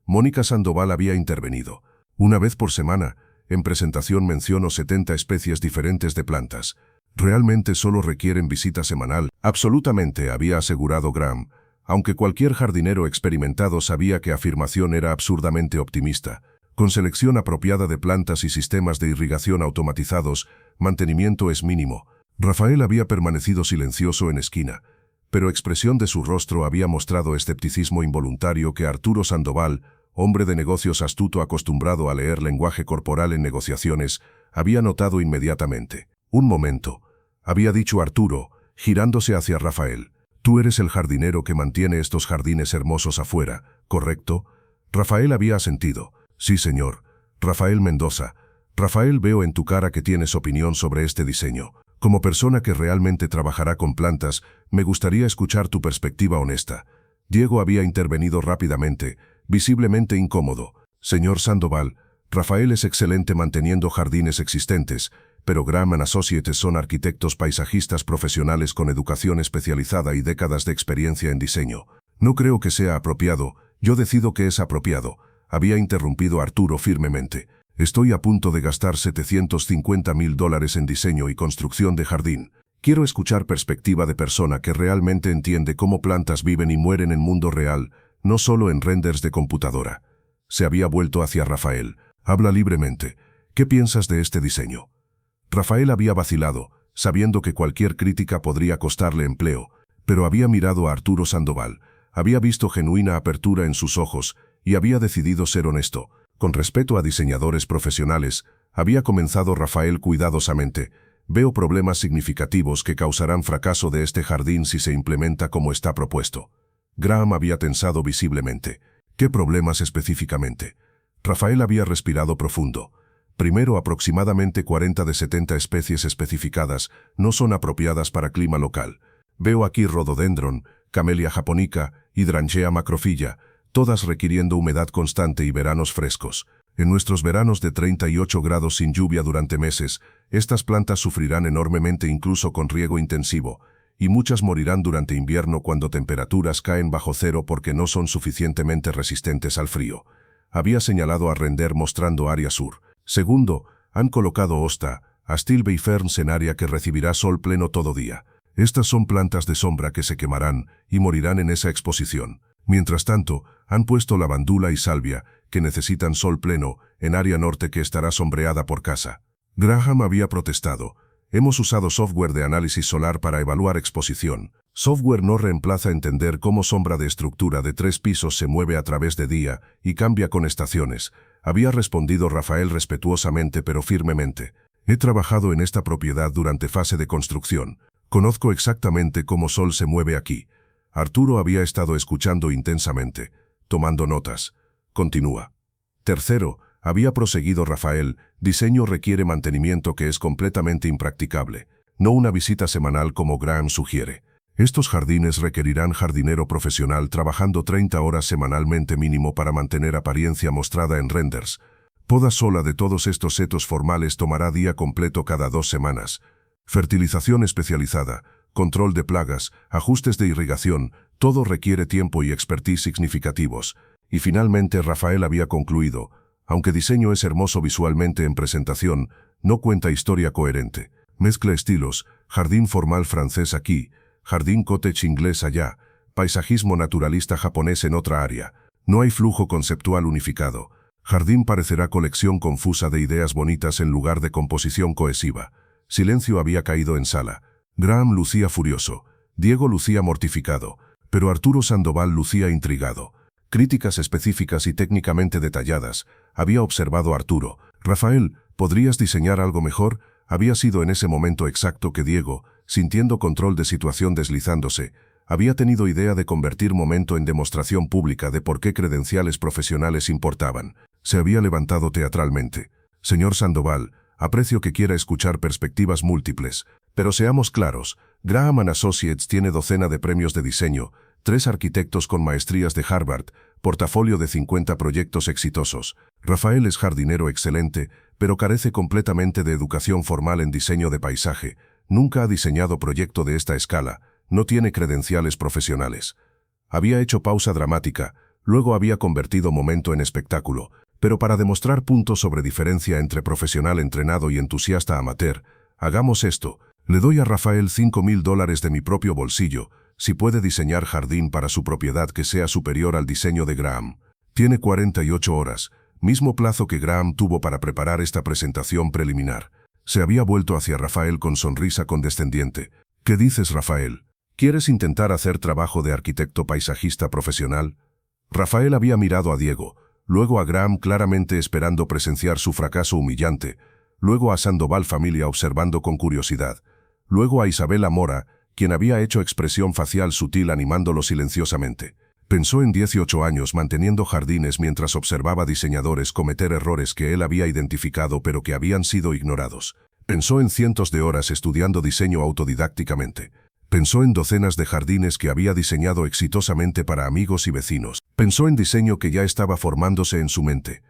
Mónica Sandoval había intervenido. «Una vez por semana, en presentación menciono 70 especies diferentes de plantas. Realmente solo requieren visita semanal». «Absolutamente», había asegurado Graham, aunque cualquier jardinero experimentado sabía que afirmación era absurdamente optimista. «Con selección apropiada de plantas y sistemas de irrigación automatizados, mantenimiento es mínimo». Rafael había permanecido silencioso en esquina, pero expresión de su rostro había mostrado escepticismo involuntario que Arturo Sandoval, hombre de negocios astuto acostumbrado a leer lenguaje corporal en negociaciones, había notado inmediatamente. «Un momento», había dicho Arturo, girándose hacia Rafael. «Tú eres el jardinero que mantiene estos jardines hermosos afuera, ¿correcto?». Rafael había asentido. «Sí, señor. Rafael Mendoza. Rafael, veo en tu cara que tienes opinión sobre este diseño. Como persona que realmente trabajará con plantas, me gustaría escuchar tu perspectiva honesta». Diego había intervenido rápidamente, visiblemente incómodo. «Señor Sandoval, Rafael es excelente manteniendo jardines existentes, pero Graham & Associates son arquitectos paisajistas profesionales con educación especializada y décadas de experiencia en diseño. No creo que sea apropiado, yo decido que es apropiado», había interrumpido Arturo firmemente. «Estoy a punto de gastar $750,000 en diseño y construcción de jardín. Quiero escuchar perspectiva de persona que realmente entiende cómo plantas viven y mueren en mundo real, no solo en renders de computadora». Se había vuelto hacia Rafael. «Habla libremente. ¿Qué piensas de este diseño?». Rafael había vacilado, sabiendo que cualquier crítica podría costarle empleo, pero había mirado a Arturo Sandoval, había visto genuina apertura en sus ojos y había decidido ser honesto. Con respeto a diseñadores profesionales, había comenzado Rafael cuidadosamente. «Veo problemas significativos que causarán fracaso de este jardín si se implementa como está propuesto». Graham había tensado visiblemente. «¿Qué problemas específicamente?». Rafael había respirado profundo. Primero, aproximadamente 40 de 70 especies especificadas no son apropiadas para clima local. Veo aquí Rhododendron, Camellia japonica, Hydrangea macrophylla, todas requiriendo humedad constante y veranos frescos. En nuestros veranos de 38 grados sin lluvia durante meses, estas plantas sufrirán enormemente incluso con riego intensivo, y muchas morirán durante invierno cuando temperaturas caen bajo cero porque no son suficientemente resistentes al frío. Había señalado a Render mostrando área sur. Segundo, han colocado hosta, Astilbe y ferns en área que recibirá sol pleno todo día. Estas son plantas de sombra que se quemarán y morirán en esa exposición. Mientras tanto, han puesto lavandula y salvia, que necesitan sol pleno, en área norte que estará sombreada por casa. Graham había protestado. Hemos usado software de análisis solar para evaluar exposición. Software no reemplaza entender cómo sombra de estructura de 3 pisos se mueve a través de día y cambia con estaciones. Había respondido Rafael respetuosamente pero firmemente. He trabajado en esta propiedad durante fase de construcción. Conozco exactamente cómo sol se mueve aquí. Arturo había estado escuchando intensamente, tomando notas. Continúa. Tercero, había proseguido Rafael, diseño requiere mantenimiento que es completamente impracticable, no una visita semanal como Graham sugiere. Estos jardines requerirán jardinero profesional trabajando 30 horas semanalmente mínimo para mantener apariencia mostrada en renders. Poda sola de todos estos setos formales tomará día completo cada 2 semanas. Fertilización especializada, control de plagas, ajustes de irrigación, todo requiere tiempo y expertise significativos. Y finalmente Rafael había concluido, aunque diseño es hermoso visualmente en presentación, no cuenta historia coherente. Mezcla estilos, jardín formal francés aquí, jardín cottage inglés allá, paisajismo naturalista japonés en otra área. No hay flujo conceptual unificado. Jardín parecerá colección confusa de ideas bonitas en lugar de composición cohesiva. Silencio había caído en sala. Graham lucía furioso, Diego lucía mortificado, pero Arturo Sandoval lucía intrigado. Críticas específicas y técnicamente detalladas. Había observado Arturo. Rafael, ¿podrías diseñar algo mejor? Había sido en ese momento exacto que Diego, sintiendo control de situación deslizándose, había tenido idea de convertir momento en demostración pública de por qué credenciales profesionales importaban. Se había levantado teatralmente. Señor Sandoval, aprecio que quiera escuchar perspectivas múltiples, pero seamos claros, Graham & Associates tiene docena de premios de diseño, 3 arquitectos con maestrías de Harvard, portafolio de 50 proyectos exitosos. Rafael es jardinero excelente, pero carece completamente de educación formal en diseño de paisaje. Nunca ha diseñado proyecto de esta escala, no tiene credenciales profesionales. Había hecho pausa dramática, luego había convertido momento en espectáculo, pero para demostrar puntos sobre diferencia entre profesional entrenado y entusiasta amateur, hagamos esto. Le doy a Rafael $5,000 de mi propio bolsillo, si puede diseñar jardín para su propiedad que sea superior al diseño de Graham. Tiene 48 horas, mismo plazo que Graham tuvo para preparar esta presentación preliminar. Se había vuelto hacia Rafael con sonrisa condescendiente. ¿Qué dices, Rafael? ¿Quieres intentar hacer trabajo de arquitecto paisajista profesional? Rafael había mirado a Diego, luego a Graham claramente esperando presenciar su fracaso humillante, luego a Sandoval familia observando con curiosidad, luego a Isabela Mora, quien había hecho expresión facial sutil animándolo silenciosamente. Pensó en 18 años manteniendo jardines mientras observaba diseñadores cometer errores que él había identificado pero que habían sido ignorados. Pensó en cientos de horas estudiando diseño autodidácticamente. Pensó en docenas de jardines que había diseñado exitosamente para amigos y vecinos. Pensó en diseño que ya estaba formándose en su mente.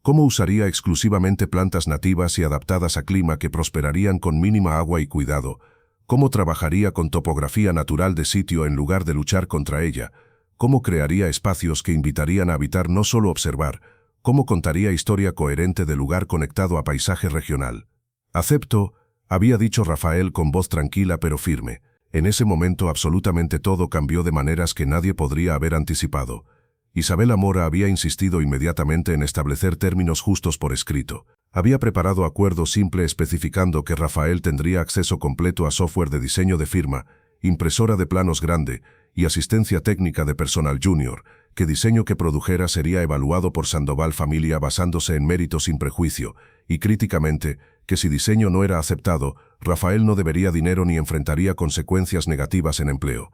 ¿Cómo usaría exclusivamente plantas nativas y adaptadas a clima que prosperarían con mínima agua y cuidado? ¿Cómo trabajaría con topografía natural de sitio en lugar de luchar contra ella? ¿Cómo crearía espacios que invitarían a habitar no solo observar? ¿Cómo contaría historia coherente de lugar conectado a paisaje regional? Acepto, había dicho Rafael con voz tranquila pero firme. En ese momento absolutamente todo cambió de maneras que nadie podría haber anticipado. Isabela Mora había insistido inmediatamente en establecer términos justos por escrito. Había preparado acuerdo simple especificando que Rafael tendría acceso completo a software de diseño de firma, impresora de planos grande y asistencia técnica de personal junior, que diseño que produjera sería evaluado por Sandoval familia basándose en méritos sin prejuicio, y críticamente, que si diseño no era aceptado, Rafael no debería dinero ni enfrentaría consecuencias negativas en empleo.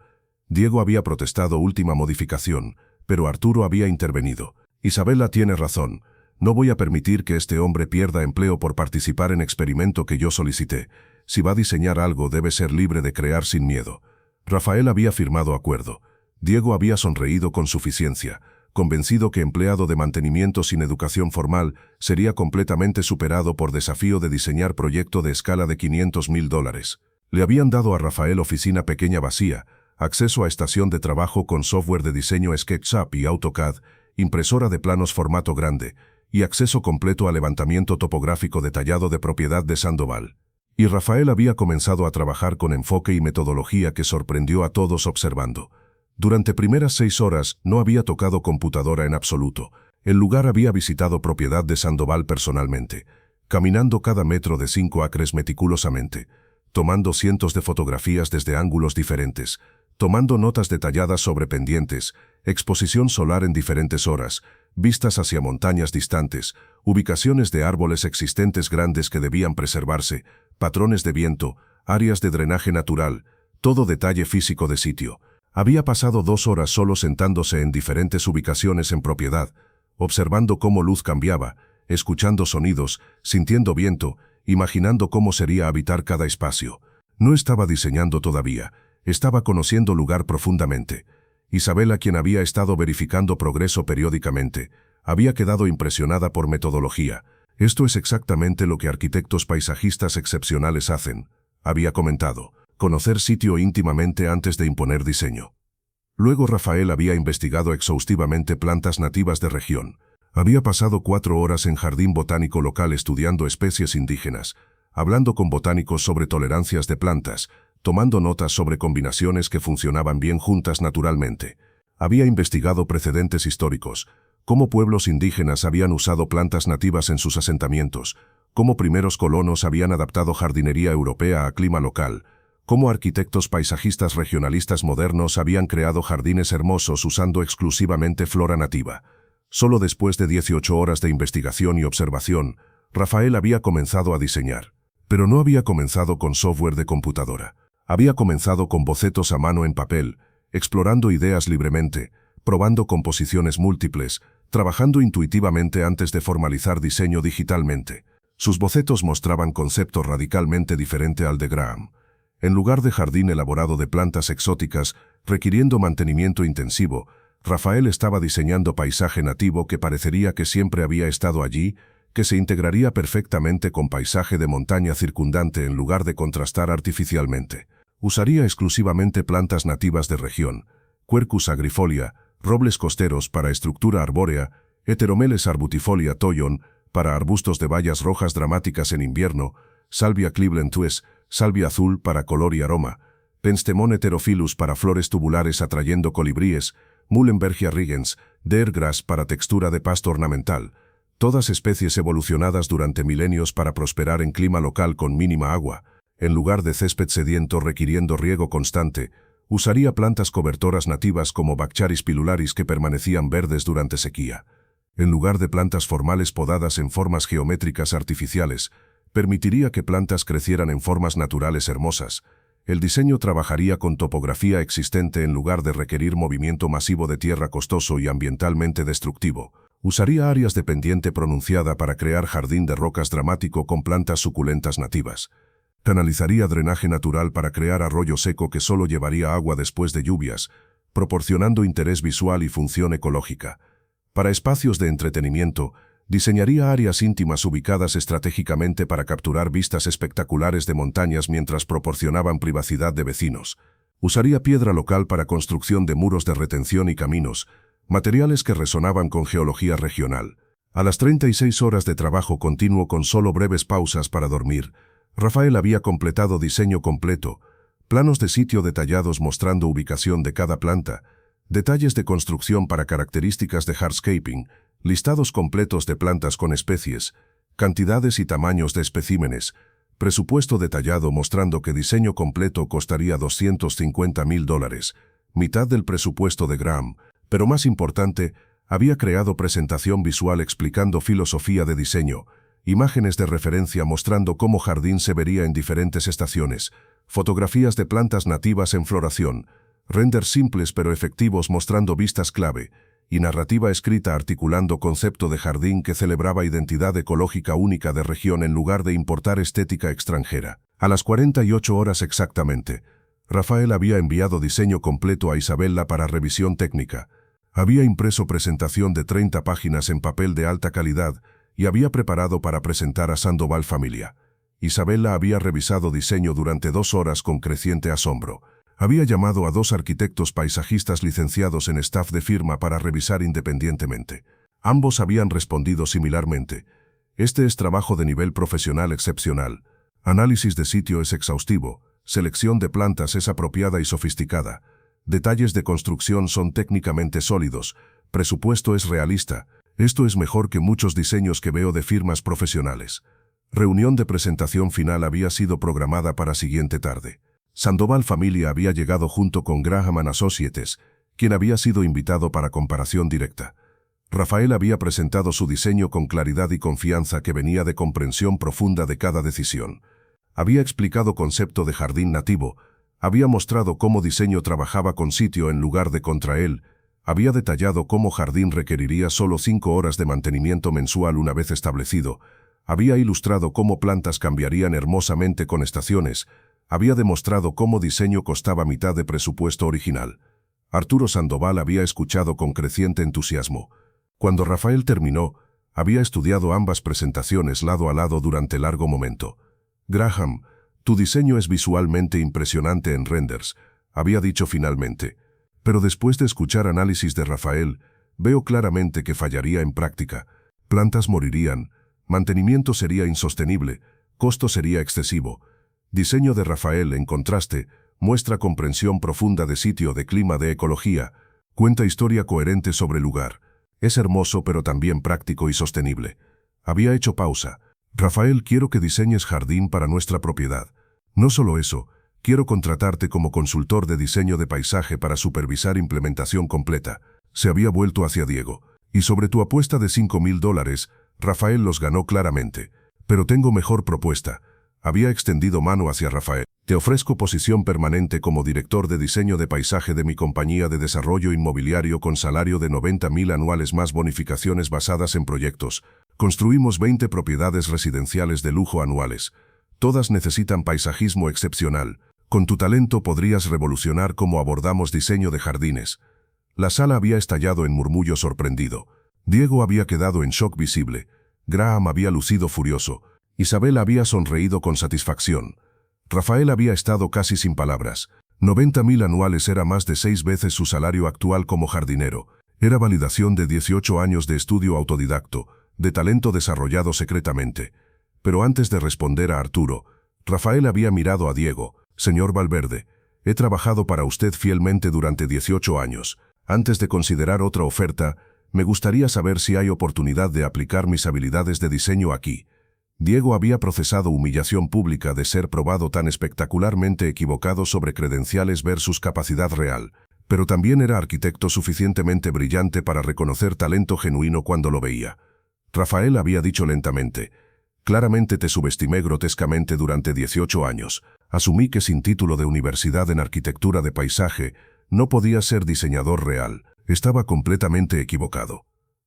Diego había protestado última modificación, pero Arturo había intervenido. Isabela tiene razón. No voy a permitir que este hombre pierda empleo por participar en experimento que yo solicité. Si va a diseñar algo, debe ser libre de crear sin miedo. Rafael había firmado acuerdo. Diego había sonreído con suficiencia, convencido que empleado de mantenimiento sin educación formal sería completamente superado por desafío de diseñar proyecto de escala de $500.000. Le habían dado a Rafael oficina pequeña vacía, acceso a estación de trabajo con software de diseño SketchUp y AutoCAD, impresora de planos formato grande, y acceso completo a levantamiento topográfico detallado de propiedad de Sandoval. Y Rafael había comenzado a trabajar con enfoque y metodología que sorprendió a todos observando. Durante primeras 6 horas no había tocado computadora en absoluto. El lugar había visitado propiedad de Sandoval personalmente, caminando cada metro de 5 acres meticulosamente, tomando cientos de fotografías desde ángulos diferentes, tomando notas detalladas sobre pendientes, exposición solar en diferentes horas, vistas hacia montañas distantes, ubicaciones de árboles existentes grandes que debían preservarse, patrones de viento, áreas de drenaje natural, todo detalle físico de sitio. Había pasado 2 horas solo sentándose en diferentes ubicaciones en propiedad, observando cómo luz cambiaba, escuchando sonidos, sintiendo viento, imaginando cómo sería habitar cada espacio. No estaba diseñando todavía, estaba conociendo lugar profundamente. Isabela, quien había estado verificando progreso periódicamente, había quedado impresionada por metodología. Esto es exactamente lo que arquitectos paisajistas excepcionales hacen, había comentado, conocer sitio íntimamente antes de imponer diseño. Luego Rafael había investigado exhaustivamente plantas nativas de región. Había pasado 4 horas en jardín botánico local estudiando especies indígenas, hablando con botánicos sobre tolerancias de plantas, tomando notas sobre combinaciones que funcionaban bien juntas naturalmente. Había investigado precedentes históricos, cómo pueblos indígenas habían usado plantas nativas en sus asentamientos, cómo primeros colonos habían adaptado jardinería europea a clima local, cómo arquitectos paisajistas regionalistas modernos habían creado jardines hermosos usando exclusivamente flora nativa. Solo después de 18 horas de investigación y observación, Rafael había comenzado a diseñar. Pero no había comenzado con software de computadora. Había comenzado con bocetos a mano en papel, explorando ideas libremente, probando composiciones múltiples, trabajando intuitivamente antes de formalizar diseño digitalmente. Sus bocetos mostraban conceptos radicalmente diferentes al de Graham. En lugar de jardín elaborado de plantas exóticas, requiriendo mantenimiento intensivo, Rafael estaba diseñando paisaje nativo que parecería que siempre había estado allí, que se integraría perfectamente con paisaje de montaña circundante en lugar de contrastar artificialmente. Usaría exclusivamente plantas nativas de región, Quercus agrifolia, robles costeros para estructura arbórea, Heteromeles arbutifolia toyon para arbustos de bayas rojas dramáticas en invierno, Salvia clevelanduis, salvia azul para color y aroma, Penstemon heterophyllus para flores tubulares atrayendo colibríes, Muhlenbergia rigens, Deergrass para textura de pasto ornamental, todas especies evolucionadas durante milenios para prosperar en clima local con mínima agua. En lugar de césped sediento requiriendo riego constante, usaría plantas cobertoras nativas como Baccharis pilularis que permanecían verdes durante sequía. En lugar de plantas formales podadas en formas geométricas artificiales, permitiría que plantas crecieran en formas naturales hermosas. El diseño trabajaría con topografía existente en lugar de requerir movimiento masivo de tierra costoso y ambientalmente destructivo. Usaría áreas de pendiente pronunciada para crear jardín de rocas dramático con plantas suculentas nativas. Canalizaría drenaje natural para crear arroyo seco que solo llevaría agua después de lluvias, proporcionando interés visual y función ecológica. Para espacios de entretenimiento, diseñaría áreas íntimas ubicadas estratégicamente para capturar vistas espectaculares de montañas mientras proporcionaban privacidad de vecinos. Usaría piedra local para construcción de muros de retención y caminos, materiales que resonaban con geología regional. A las 36 horas de trabajo continuo con solo breves pausas para dormir, Rafael había completado diseño completo, planos de sitio detallados mostrando ubicación de cada planta, detalles de construcción para características de hardscaping, listados completos de plantas con especies, cantidades y tamaños de especímenes, presupuesto detallado mostrando que diseño completo costaría $250.000, mitad del presupuesto de Graham, pero más importante, había creado presentación visual explicando filosofía de diseño, imágenes de referencia mostrando cómo jardín se vería en diferentes estaciones, fotografías de plantas nativas en floración, renders simples pero efectivos mostrando vistas clave, y narrativa escrita articulando concepto de jardín que celebraba identidad ecológica única de región en lugar de importar estética extranjera. A las 48 horas exactamente, Rafael había enviado diseño completo a Isabella para revisión técnica. Había impreso presentación de 30 páginas en papel de alta calidad y había preparado para presentar a Sandoval Familia. Isabella había revisado diseño durante 2 horas con creciente asombro. Había llamado a 2 arquitectos paisajistas licenciados en staff de firma para revisar independientemente. Ambos habían respondido similarmente. Este es trabajo de nivel profesional excepcional. Análisis de sitio es exhaustivo. Selección de plantas es apropiada y sofisticada. Detalles de construcción son técnicamente sólidos. Presupuesto es realista. Esto es mejor que muchos diseños que veo de firmas profesionales. Reunión de presentación final había sido programada para siguiente tarde. Sandoval Familia había llegado junto con Graham & Associates, quien había sido invitado para comparación directa. Rafael había presentado su diseño con claridad y confianza que venía de comprensión profunda de cada decisión. Había explicado concepto de jardín nativo, había mostrado cómo diseño trabajaba con sitio en lugar de contra él, había detallado cómo jardín requeriría solo 5 horas de mantenimiento mensual una vez establecido, había ilustrado cómo plantas cambiarían hermosamente con estaciones, había demostrado cómo diseño costaba mitad de presupuesto original. Arturo Sandoval había escuchado con creciente entusiasmo. Cuando Rafael terminó, había estudiado ambas presentaciones lado a lado durante largo momento. Graham, tu diseño es visualmente impresionante en renders, había dicho finalmente. Pero después de escuchar análisis de Rafael, veo claramente que fallaría en práctica. Plantas morirían, mantenimiento sería insostenible, costo sería excesivo. Diseño de Rafael, en contraste, muestra comprensión profunda de sitio, de clima, de ecología, cuenta historia coherente sobre el lugar. Es hermoso pero también práctico y sostenible. Había hecho pausa. Rafael, quiero que diseñes jardín para nuestra propiedad. No solo eso, quiero contratarte como consultor de diseño de paisaje para supervisar implementación completa. Se había vuelto hacia Diego. Y sobre tu apuesta de $5,000, Rafael los ganó claramente. Pero tengo mejor propuesta. Había extendido mano hacia Rafael. Te ofrezco posición permanente como director de diseño de paisaje de mi compañía de desarrollo inmobiliario con salario de 90,000 anuales más bonificaciones basadas en proyectos. Construimos 20 propiedades residenciales de lujo anuales. Todas necesitan paisajismo excepcional. Con tu talento podrías revolucionar cómo abordamos diseño de jardines. La sala había estallado en murmullo sorprendido. Diego había quedado en shock visible. Graham había lucido furioso. Isabel había sonreído con satisfacción. Rafael había estado casi sin palabras. 90,000 anuales era más de 6 veces su salario actual como jardinero. Era validación de 18 años de estudio autodidacto, de talento desarrollado secretamente. Pero antes de responder a Arturo, Rafael había mirado a Diego. Señor Valverde, he trabajado para usted fielmente durante 18 años. Antes de considerar otra oferta, me gustaría saber si hay oportunidad de aplicar mis habilidades de diseño aquí. Diego había procesado humillación pública de ser probado tan espectacularmente equivocado sobre credenciales versus capacidad real, pero también era arquitecto suficientemente brillante para reconocer talento genuino cuando lo veía. Rafael había dicho lentamente, claramente te subestimé grotescamente durante 18 años. Asumí que sin título de universidad en arquitectura de paisaje no podía ser diseñador real. Estaba completamente equivocado.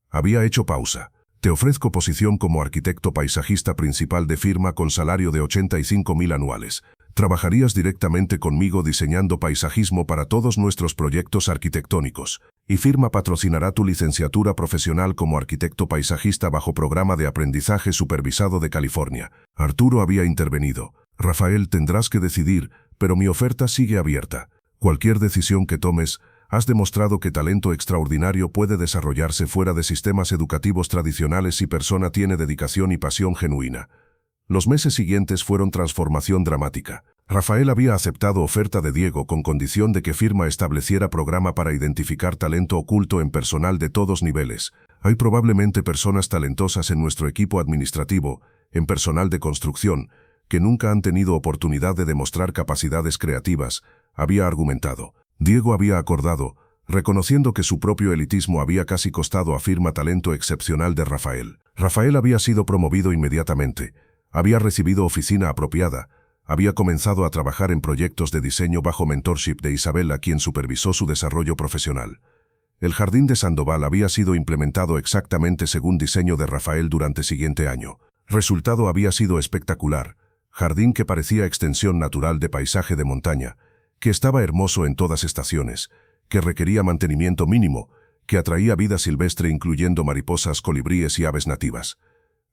Había hecho pausa. Te ofrezco posición como arquitecto paisajista principal de firma con salario de 85,000 anuales. Trabajarías directamente conmigo diseñando paisajismo para todos nuestros proyectos arquitectónicos. Y firma patrocinará tu licenciatura profesional como arquitecto paisajista bajo programa de aprendizaje supervisado de California. Arturo había intervenido. Rafael, tendrás que decidir, pero mi oferta sigue abierta. Cualquier decisión que tomes, has demostrado que talento extraordinario puede desarrollarse fuera de sistemas educativos tradicionales si persona tiene dedicación y pasión genuina. Los meses siguientes fueron transformación dramática. Rafael había aceptado oferta de Diego con condición de que firma estableciera programa para identificar talento oculto en personal de todos niveles. Hay probablemente personas talentosas en nuestro equipo administrativo, en personal de construcción, que nunca han tenido oportunidad de demostrar capacidades creativas, había argumentado. Diego había acordado, reconociendo que su propio elitismo había casi costado a firma talento excepcional de Rafael. Rafael había sido promovido inmediatamente, había recibido oficina apropiada, había comenzado a trabajar en proyectos de diseño bajo mentorship de Isabella, quien supervisó su desarrollo profesional. El jardín de Sandoval había sido implementado exactamente según diseño de Rafael durante siguiente año. Resultado había sido espectacular. Jardín que parecía extensión natural de paisaje de montaña, que estaba hermoso en todas estaciones, que requería mantenimiento mínimo, que atraía vida silvestre incluyendo mariposas, colibríes y aves nativas.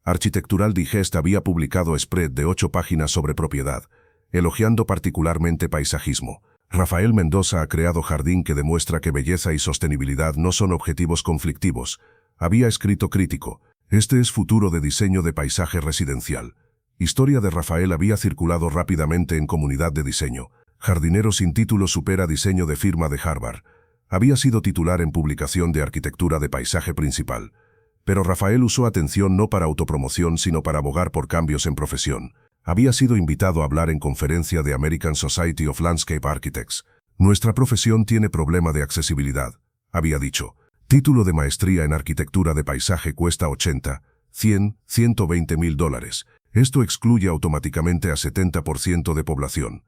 Architectural Digest había publicado spread de 8 páginas sobre propiedad, elogiando particularmente paisajismo. Rafael Mendoza ha creado jardín que demuestra que belleza y sostenibilidad no son objetivos conflictivos. Había escrito crítico, este es futuro de diseño de paisaje residencial. Historia de Rafael había circulado rápidamente en comunidad de diseño. Jardinero sin título supera diseño de firma de Harvard. Había sido titular en publicación de arquitectura de paisaje principal. Pero Rafael usó atención no para autopromoción sino para abogar por cambios en profesión. Había sido invitado a hablar en conferencia de American Society of Landscape Architects. Nuestra profesión tiene problema de accesibilidad, había dicho. Título de maestría en arquitectura de paisaje cuesta 80, 100, 120 mil dólares. Esto excluye automáticamente a 70% de población.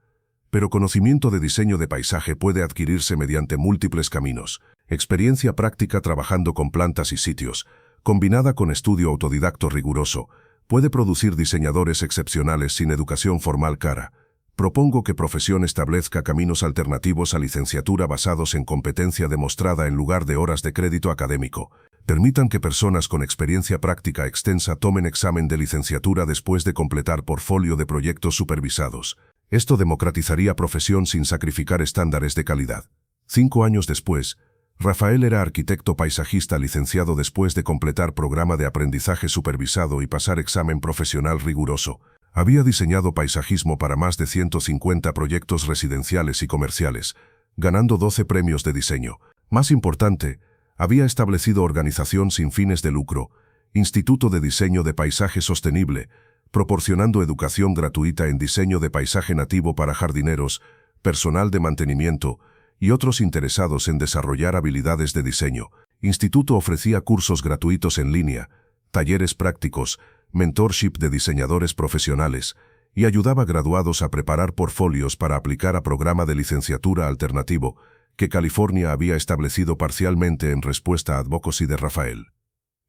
Pero conocimiento de diseño de paisaje puede adquirirse mediante múltiples caminos. Experiencia práctica trabajando con plantas y sitios, combinada con estudio autodidacto riguroso, puede producir diseñadores excepcionales sin educación formal cara. Propongo que profesión establezca caminos alternativos a licenciatura basados en competencia demostrada en lugar de horas de crédito académico. Permitan que personas con experiencia práctica extensa tomen examen de licenciatura después de completar portfolio de proyectos supervisados. Esto democratizaría profesión sin sacrificar estándares de calidad. 5 años después, Rafael era arquitecto paisajista licenciado después de completar programa de aprendizaje supervisado y pasar examen profesional riguroso. Había diseñado paisajismo para más de 150 proyectos residenciales y comerciales, ganando 12 premios de diseño. Más importante, había establecido organización sin fines de lucro, Instituto de Diseño de Paisaje Sostenible, proporcionando educación gratuita en diseño de paisaje nativo para jardineros, personal de mantenimiento, y otros interesados en desarrollar habilidades de diseño. Instituto ofrecía cursos gratuitos en línea, talleres prácticos, mentorship de diseñadores profesionales, y ayudaba a graduados a preparar portfolios para aplicar a programa de licenciatura alternativo que California había establecido parcialmente en respuesta a advocacy de Rafael.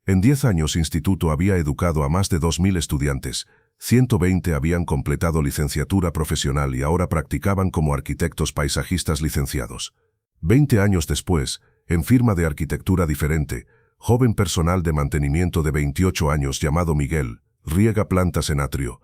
En 10 años Instituto había educado a más de 2.000 estudiantes, 120 habían completado licenciatura profesional y ahora practicaban como arquitectos paisajistas licenciados. 20 años después, en firma de arquitectura diferente, joven personal de mantenimiento de 28 años llamado Miguel, riega plantas en atrio.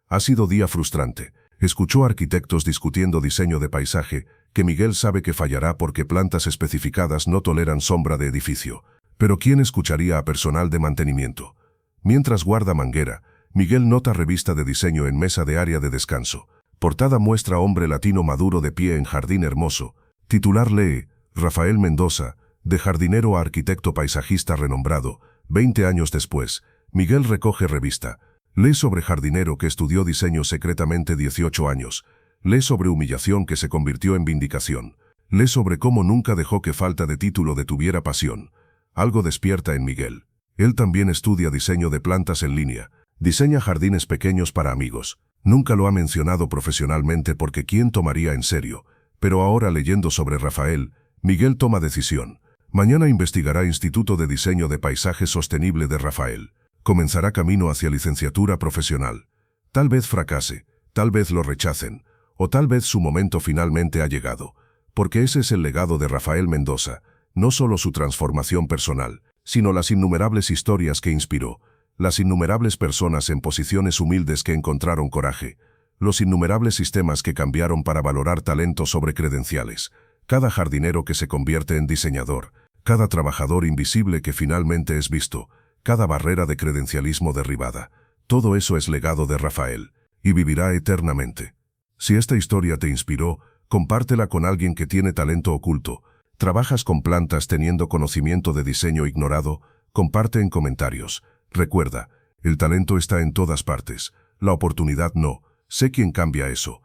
Ha sido día frustrante. Escuchó arquitectos discutiendo diseño de paisaje, que Miguel sabe que fallará porque plantas especificadas no toleran sombra de edificio. Pero ¿quién escucharía a personal de mantenimiento? Mientras guarda manguera, Miguel nota revista de diseño en mesa de área de descanso. Portada muestra hombre latino maduro de pie en jardín hermoso. Titular lee, Rafael Mendoza, de jardinero a arquitecto paisajista renombrado. 20 años después, Miguel recoge revista. Lee sobre jardinero que estudió diseño secretamente 18 años. Lee sobre humillación que se convirtió en vindicación. Lee sobre cómo nunca dejó que falta de título detuviera pasión. Algo despierta en Miguel. Él también estudia diseño de plantas en línea. Diseña jardines pequeños para amigos. Nunca lo ha mencionado profesionalmente porque ¿quién tomaría en serio? Pero ahora leyendo sobre Rafael, Miguel toma decisión. Mañana investigará Instituto de Diseño de Paisaje Sostenible de Rafael. Comenzará camino hacia licenciatura profesional. Tal vez fracase, tal vez lo rechacen, o tal vez su momento finalmente ha llegado. Porque ese es el legado de Rafael Mendoza, no solo su transformación personal, sino las innumerables historias que inspiró. Las innumerables personas en posiciones humildes que encontraron coraje, los innumerables sistemas que cambiaron para valorar talento sobre credenciales, cada jardinero que se convierte en diseñador, cada trabajador invisible que finalmente es visto, cada barrera de credencialismo derribada. Todo eso es legado de Rafael, y vivirá eternamente. Si esta historia te inspiró, compártela con alguien que tiene talento oculto. ¿Trabajas con plantas teniendo conocimiento de diseño ignorado? Comparte en comentarios. Recuerda, el talento está en todas partes, la oportunidad no. Sé quién cambia eso.